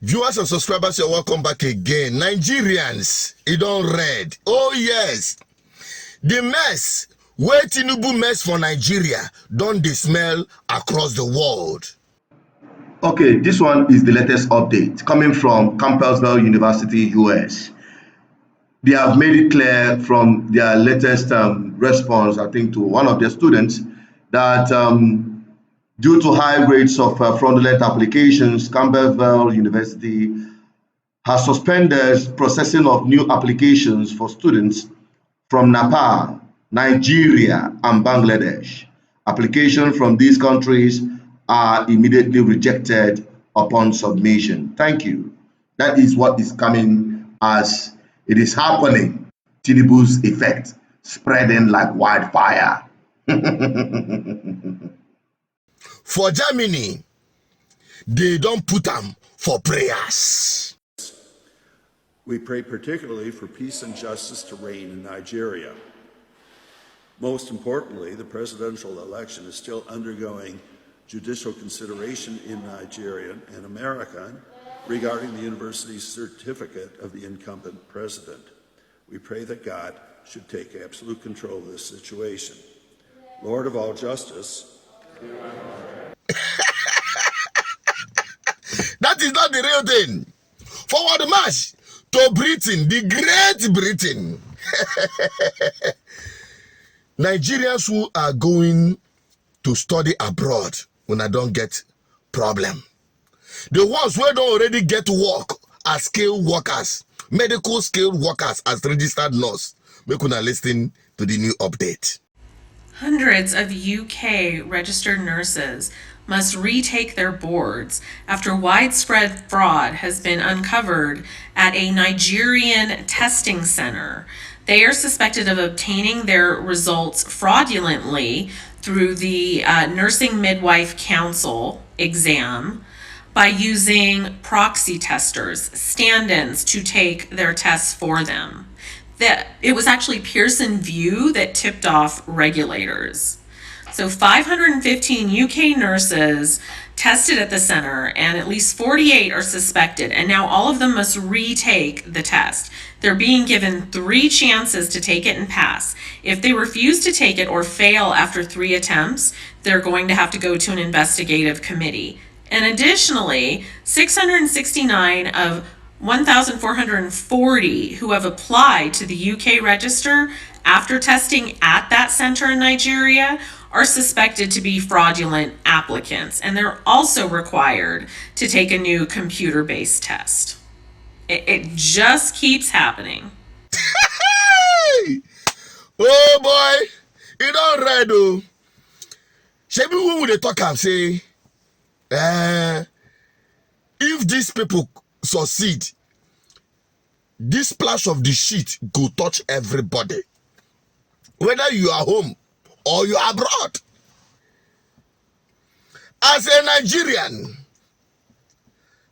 Viewers and subscribers, you're welcome back again. Nigerians, it don't read. Oh yes, the mess where Tinubu mess for Nigeria don't they smell across the world. Okay, this one is the latest update coming from Campbellsville University, US. They have made it clear from their latest response, I think, to one of their students that due to high rates of fraudulent applications, Campbellsville University has suspended processing of new applications for students from Nepal, Nigeria, and Bangladesh. Applications from these countries are immediately rejected upon submission. Thank you. That is what is coming as it is happening. Tinubu's effect spreading like wildfire. For Germany, they don't put them for prayers. We pray particularly for peace and justice to reign in Nigeria. Most importantly, the presidential election is still undergoing judicial consideration in Nigeria and America regarding the university's certificate of the incumbent president. We pray that God should take absolute control of this situation. Lord of all justice, That is not the real thing. Forward march to Britain, the Great Britain. Nigerians who are going to study abroad when I don't get problem. The ones who don't already get work as skilled workers, medical skilled workers as registered nurse. We could listen to the new update. Hundreds of UK registered nurses must retake their boards after widespread fraud has been uncovered at a Nigerian testing center. They are suspected of obtaining their results fraudulently through the Nursing Midwife Council exam by using proxy testers, stand-ins, to take their tests for them. It was actually Pearson VUE that tipped off regulators. So 515 UK nurses tested at the center, and at least 48 are suspected, and now all of them must retake the test. They're being given 3 chances to take it and pass. If they refuse to take it or fail after 3 attempts, they're going to have to go to an investigative committee. And additionally, 669 of 1,440 who have applied to the UK register after testing at that center in Nigeria are suspected to be fraudulent applicants, and they're also required to take a new computer-based test. It just keeps happening. Oh boy, it don't read though. Shebi who would they talk and say, if these people succeed, this splash of the sheet go touch everybody, whether you are home or you are abroad. As a Nigerian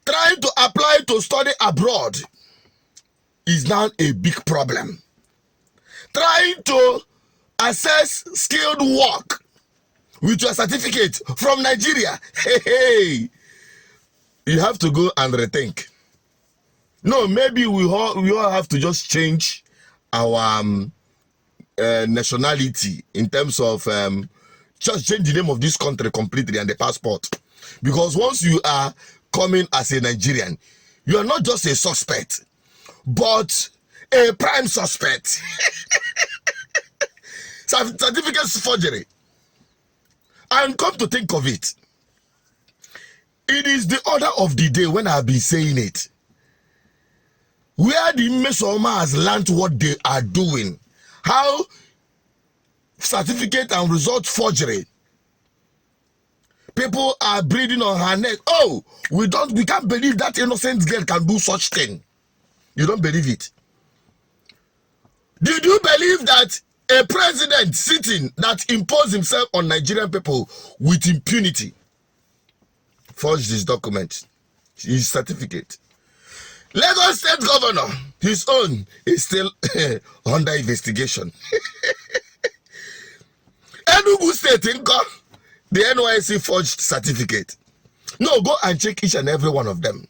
trying to apply to study abroad is now a big problem. Trying to access skilled work with your certificate from Nigeria, hey, you have to go and rethink. No, maybe we all have to just change our nationality in terms of just change the name of this country completely and the passport. Because once you are coming as a Nigerian, you are not just a suspect, but a prime suspect. Certificates forgery. And come to think of it, it is the order of the day when I've been saying it. Where the Mesoma has learned what they are doing, how certificate and result forgery, people are breathing on her neck. Oh, we can't believe that innocent girl can do such thing. You don't believe it? Did you believe that a president sitting that imposed himself on Nigerian people with impunity forged his document, his certificate? Lagos State Governor, his own is still under investigation. Enugu State, the NYC forged certificate. No, go and check each and every one of them.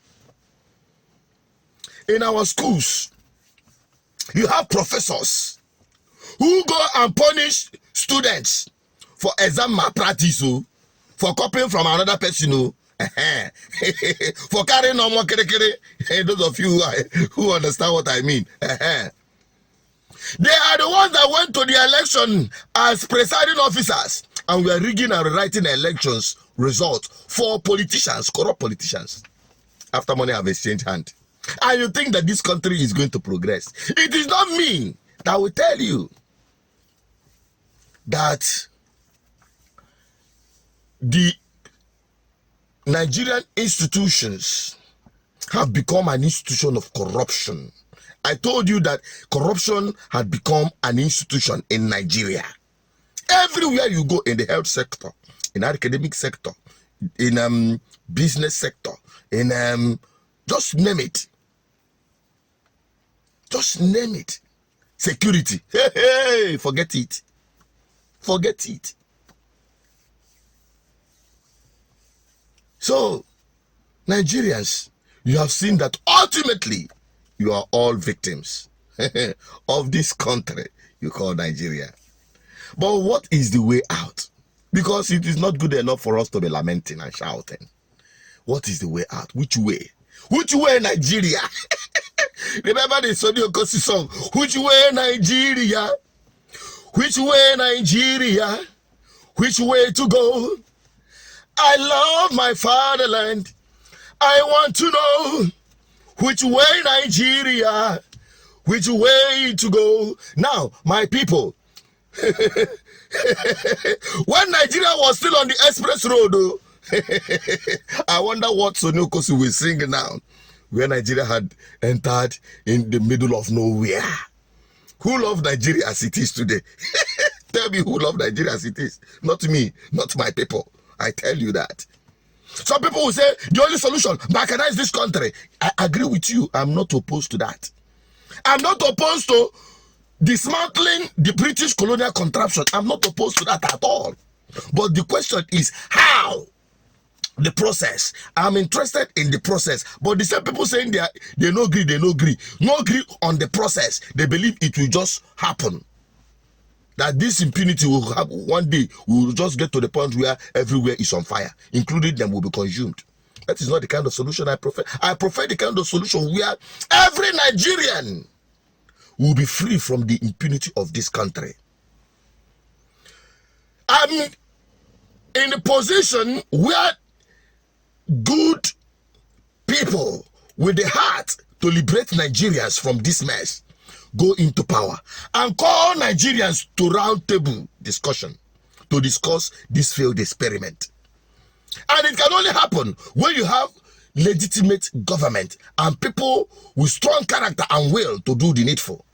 in our schools, you have professors who go and punish students for exam malpractice, for copying from another person, for carrying on more kere. Those of you who understand what I mean. They are the ones that went to the election as presiding officers and were rigging and rewriting elections results for politicians, corrupt politicians, after money have exchanged hand. And you think that this country is going to progress. It is not me that will tell you that the Nigerian institutions have become an institution of corruption. I told you that corruption had become an institution in Nigeria. Everywhere you go, in the health sector, in academic sector, in business sector, in just name it. Just name it. Security. Hey, forget it. Forget it. So, Nigerians, you have seen that ultimately you are all victims of this country you call Nigeria. But what is the way out? Because it is not good enough for us to be lamenting and shouting. What is the way out? Which way? Which way, Nigeria? Remember the Sonny Okosi song? Which way, Nigeria? Which way, Nigeria? Which way to go? I love my fatherland. I want to know which way, Nigeria? Which way to go? Now, my people, when Nigeria was still on the express road, I wonder what Sonny Okosi will sing now, where Nigeria had entered in the middle of nowhere. Who loves Nigeria as it is today? Tell me who loves Nigeria as it is. Not me, not my people. I tell you that. Some people will say the only solution, balkanize this country. I agree with you. I'm not opposed to that. I'm not opposed to dismantling the British colonial contraption. I'm not opposed to that at all. But the question is how? The process. I'm interested in the process. But the same people saying they no agree, they no agree. No agree on the process. They believe it will just happen. That this impunity will happen one day. We will just get to the point where everywhere is on fire, including them will be consumed. That is not the kind of solution I prefer. I prefer the kind of solution where every Nigerian will be free from the impunity of this country. I'm in the position where good people with the heart to liberate Nigerians from this mess go into power and call Nigerians to round table discussion to discuss this failed experiment. And it can only happen when you have legitimate government and people with strong character and will to do the needful.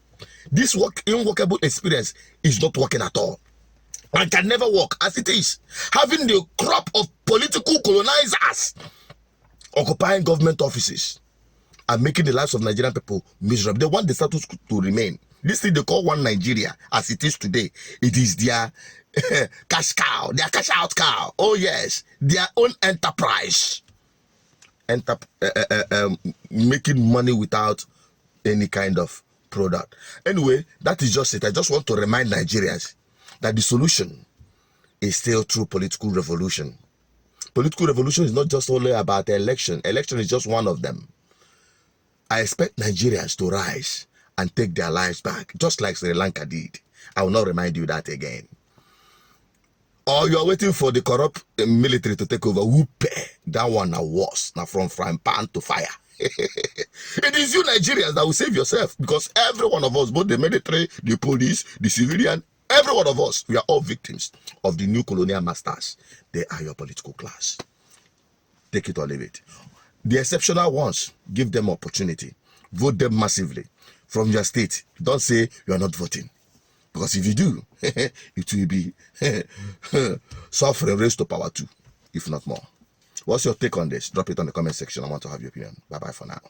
This unworkable experience is not working at all and can never work as it is. Having the crop of political colonizers occupying government offices and making the lives of Nigerian people miserable. They want the status to remain. This thing they call one Nigeria as it is today. It is their cash cow, their cash out cow. Oh yes, their own enterprise. Making money without any kind of product. Anyway, that is just it. I just want to remind Nigerians that the solution is still through political revolution. Political revolution is not just only about election. Election is just one of them. I expect Nigerians to rise and take their lives back, just like Sri Lanka did. I will not remind you that again. Or you are waiting for the corrupt military to take over. Whoop, that one now worse. Now from frying pan to fire. It is you Nigerians that will save yourself, because every one of us, both the military, the police, the civilian, every one of us, we are all victims of the new colonial masters. They are your political class. Take it or leave it. The exceptional ones, give them opportunity. Vote them massively from your state. Don't say you are not voting. Because if you do, it will be suffering raised to power too, if not more. What's your take on this? Drop it on the comment section. I want to have your opinion. Bye-bye for now.